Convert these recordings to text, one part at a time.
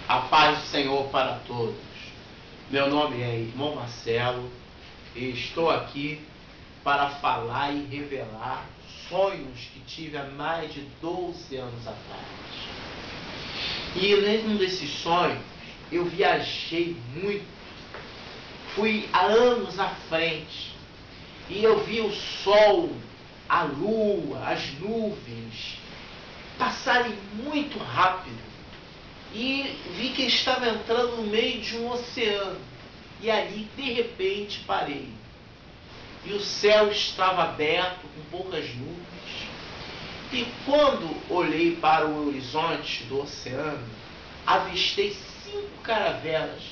A paz do Senhor para todos. Meu nome é Irmão Marcelo e estou aqui para falar e revelar sonhos que tive há mais de 12 anos atrás. E em um desses sonhos eu viajei muito, fui há anos à frente e eu vi o sol, a lua, as nuvens passarem muito rápido. E vi que estava entrando no meio de um oceano. E ali, de repente, parei. E o céu estava aberto, com poucas nuvens. E quando olhei para o horizonte do oceano, avistei 5 caravelas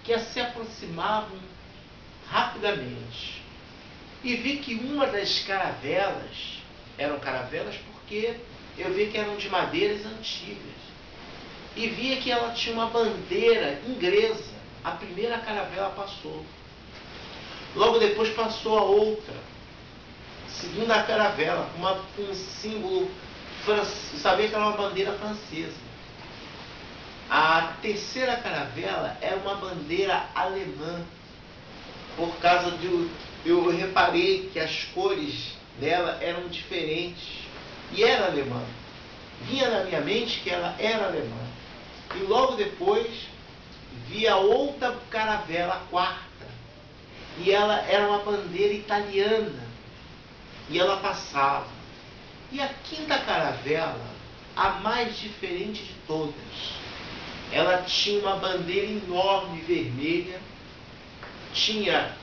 que se aproximavam rapidamente. E vi que uma das caravelas, eram caravelas porque eu vi que eram de madeiras antigas. E via que ela tinha uma bandeira inglesa. A primeira caravela passou. Logo depois passou a outra. Segunda caravela, com um símbolo francês. Sabia que era uma bandeira francesa. A terceira caravela era uma bandeira alemã. Por causa de... Eu reparei que as cores dela eram diferentes. E era alemã. Vinha na minha mente que ela era alemã. E logo depois vi a outra caravela, a quarta. E ela era uma bandeira italiana. E ela passava. E a quinta caravela, a mais diferente de todas. Ela tinha uma bandeira enorme vermelha. Tinha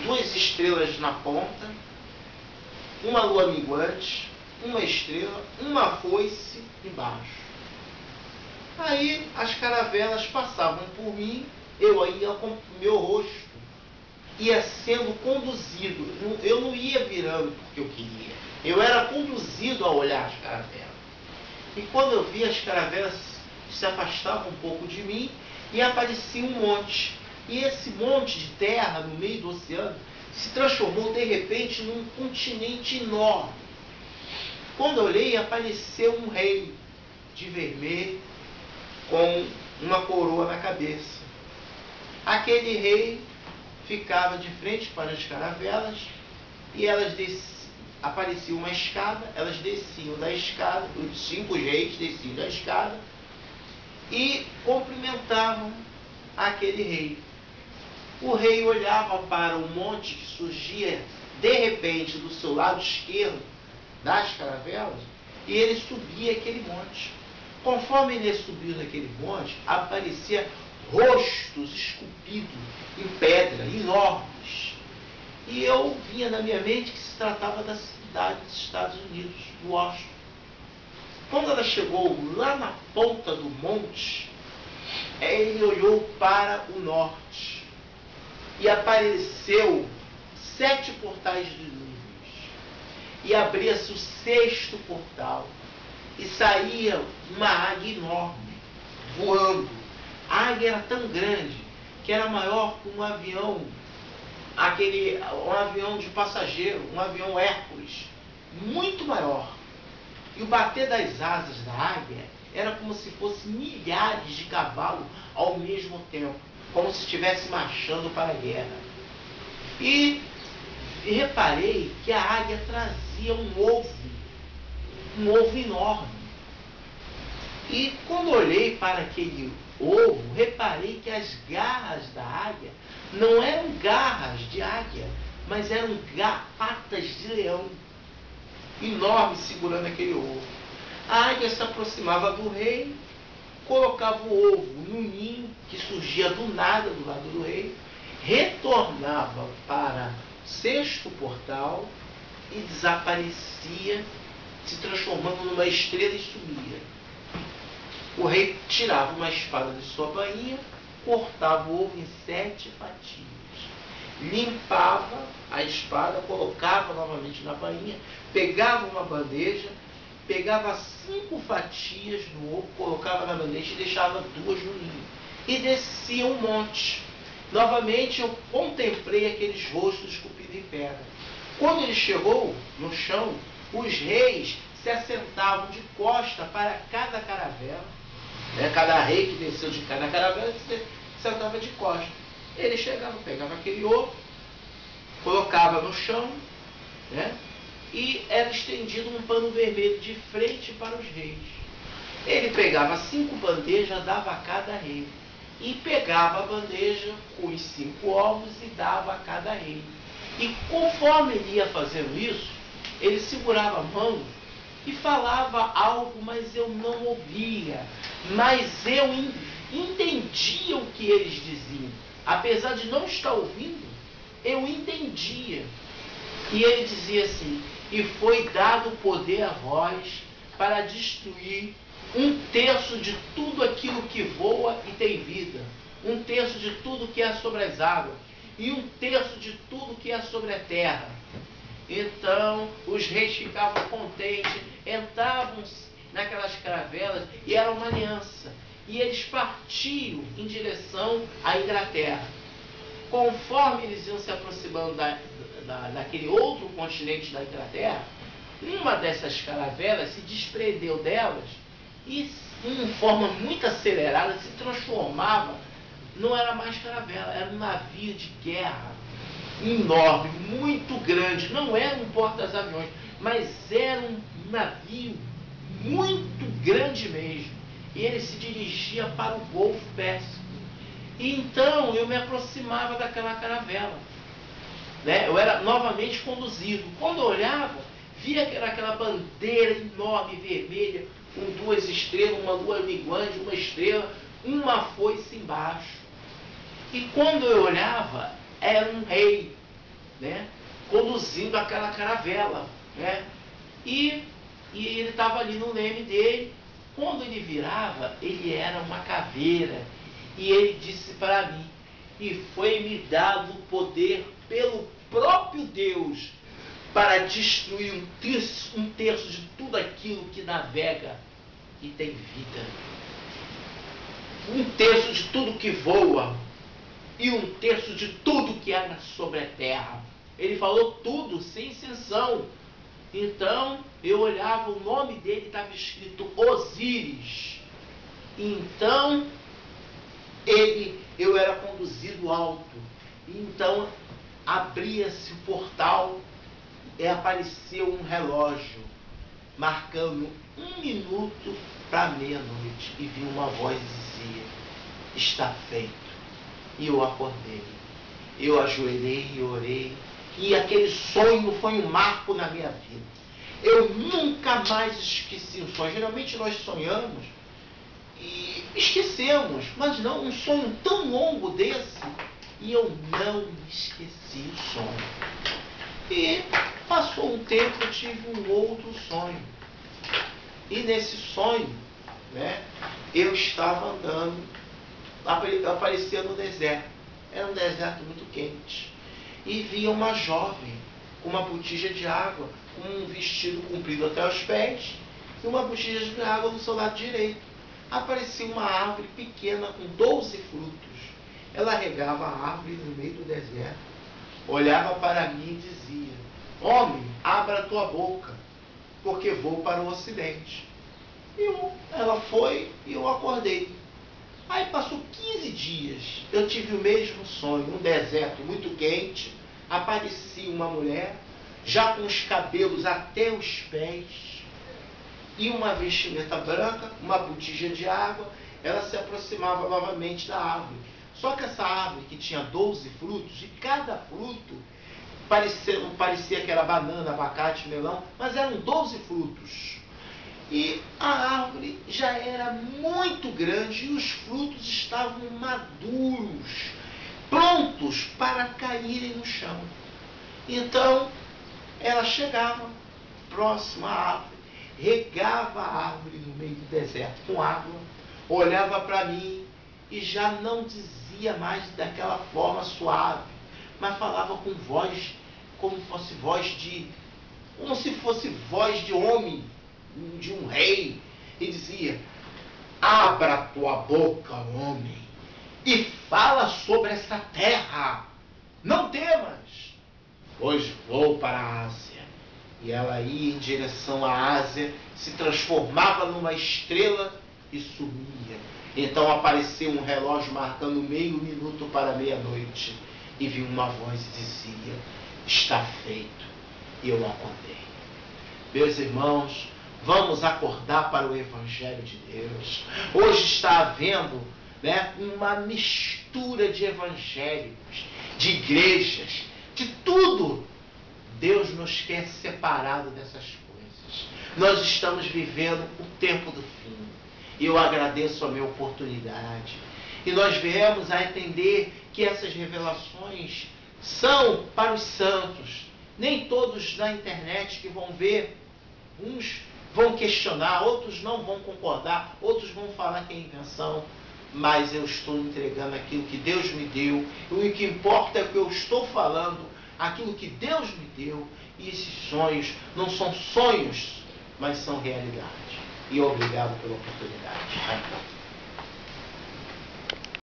2 estrelas na ponta. Uma lua minguante. Uma estrela. Uma foice embaixo. Aí as caravelas passavam por mim, eu ia com meu rosto, ia sendo conduzido. Eu não ia virando porque eu queria. Eu era conduzido a olhar as caravelas. E quando eu vi, as caravelas se afastavam um pouco de mim e aparecia um monte. E esse monte de terra no meio do oceano se transformou de repente num continente enorme. Quando eu olhei, apareceu um rei de vermelho, com uma coroa na cabeça. Aquele rei ficava de frente para as caravelas e elas aparecia uma escada, elas desciam da escada, os 5 reis desciam da escada e cumprimentavam aquele rei. O rei olhava para o monte que surgia de repente do seu lado esquerdo das caravelas e ele subia aquele monte. Conforme ele subiu naquele monte, aparecia rostos esculpidos em pedra, enormes. E eu vinha na minha mente que se tratava da cidade dos Estados Unidos, Washington. Quando ela chegou lá na ponta do monte, ele olhou para o norte e apareceu 7 portais de luz. E abria-se o 6º portal. E saía uma águia enorme, voando. A águia era tão grande que era maior que um avião, um avião de passageiro, um avião Hércules, muito maior. E o bater das asas da águia era como se fossem milhares de cavalos ao mesmo tempo, como se estivesse marchando para a guerra. E reparei que a águia trazia um ovo enorme. E quando olhei para aquele ovo, reparei que as garras da águia não eram garras de águia, mas eram patas de leão, enormes, segurando aquele ovo. A águia se aproximava do rei, colocava o ovo no ninho, que surgia do nada do lado do rei, retornava para o 6º portal e desaparecia, se transformando numa estrela e sumia. O rei tirava uma espada de sua bainha, cortava o ovo em 7 fatias, limpava a espada, colocava novamente na bainha, pegava uma bandeja, pegava 5 fatias do ovo, colocava na bandeja e deixava 2 no ninho. E descia um monte. Novamente eu contemplei aqueles rostos esculpidos em pedra. Quando ele chegou no chão, os reis se assentavam de costa para cada caravela né? Cada rei que desceu de cada caravela sentava de costas. Ele chegava, pegava aquele ovo, colocava no chão, né? E era estendido um pano vermelho de frente para os reis. Ele pegava 5 bandejas, dava a cada rei. E pegava a bandeja com os 5 ovos e dava a cada rei. E conforme ele ia fazendo isso, ele segurava a mão e falava algo, mas eu não ouvia. Mas eu entendia o que eles diziam. Apesar de não estar ouvindo, eu entendia. E ele dizia assim: e foi dado poder a vós para destruir 1/3 de tudo aquilo que voa e tem vida, 1/3 de tudo que é sobre as águas, e 1/3 de tudo que é sobre a terra. Então os reis ficavam contentes, entravam naquelas caravelas, e era uma aliança, e eles partiam em direção à Inglaterra. Conforme eles iam se aproximando daquele outro continente da Inglaterra, uma dessas caravelas se desprendeu delas e, de forma muito acelerada, se transformava, não era mais caravela, era um navio de guerra enorme, muito grande. Não era um porta-aviões, mas era um navio muito grande mesmo. E ele se dirigia para o Golfo Pérsico. E então eu me aproximava daquela caravela, né? Eu era novamente conduzido. Quando eu olhava, via que era aquela bandeira enorme vermelha, com 2 estrelas, uma lua minguante, uma estrela, uma foice embaixo. E quando eu olhava, era um rei, né? Conduzindo aquela caravela, né? E ele estava ali no leme dele. Quando ele virava, ele era uma caveira. E ele disse para mim: e foi-me dado o poder pelo próprio Deus para destruir 1/3 de tudo aquilo que navega e tem vida, 1/3 de tudo que voa e 1/3 de tudo que anda sobre a terra. Ele falou tudo, sem exceção. Então eu olhava, o nome dele estava escrito Osíris. Então eu era conduzido alto. Então abria-se o portal e apareceu um relógio marcando 1 minuto para meia-noite, e vi uma voz dizia: está feito. E eu acordei, eu ajoelhei e orei, e aquele sonho foi um marco na minha vida. Eu nunca mais esqueci o sonho. Geralmente nós sonhamos e esquecemos, mas não um sonho tão longo desse. E eu não esqueci o sonho. E passou um tempo, eu tive um outro sonho. E nesse sonho, né, eu estava andando, aparecia no deserto. Era um deserto muito quente. E via uma jovem com uma botija de água, com um vestido comprido até os pés, e uma botija de água no seu lado direito. Aparecia uma árvore pequena com 12 frutos. Ela regava a árvore no meio do deserto, olhava para mim e dizia: homem, abra a tua boca, porque vou para o ocidente. Ela foi e eu acordei. Aí passou 15 dias, eu tive o mesmo sonho, um deserto muito quente, aparecia uma mulher, já com os cabelos até os pés, e uma vestimenta branca, uma botija de água. Ela se aproximava novamente da árvore. Só que essa árvore, que tinha 12 frutos, e cada fruto parecia que era banana, abacate, melão, mas eram 12 frutos. E a árvore já era muito grande e os frutos estavam maduros, prontos para caírem no chão. Então, ela chegava próxima à árvore, regava a árvore no meio do deserto com água, olhava para mim e já não dizia mais daquela forma suave, mas falava com voz, como se fosse voz de homem, de um rei, e dizia: abra a tua boca, homem, e fala sobre essa terra, não temas, pois vou para a Ásia. E ela ia em direção à Ásia, se transformava numa estrela e sumia. Então apareceu um relógio marcando meio minuto para meia-noite e vi uma voz e dizia: está feito. E eu acordei. Meus irmãos, vamos acordar para o Evangelho de Deus. Hoje está havendo, uma mistura de evangélicos, de igrejas, de tudo. Deus nos quer separado dessas coisas. Nós estamos vivendo o tempo do fim. E eu agradeço a minha oportunidade. E nós viemos a entender que essas revelações são para os santos. Nem todos na internet que vão ver, uns vão questionar, outros não vão concordar, outros vão falar que é invenção. Mas eu estou entregando aquilo que Deus me deu. E o que importa é o que eu estou falando, aquilo que Deus me deu. E esses sonhos não são sonhos, mas são realidade. E obrigado pela oportunidade.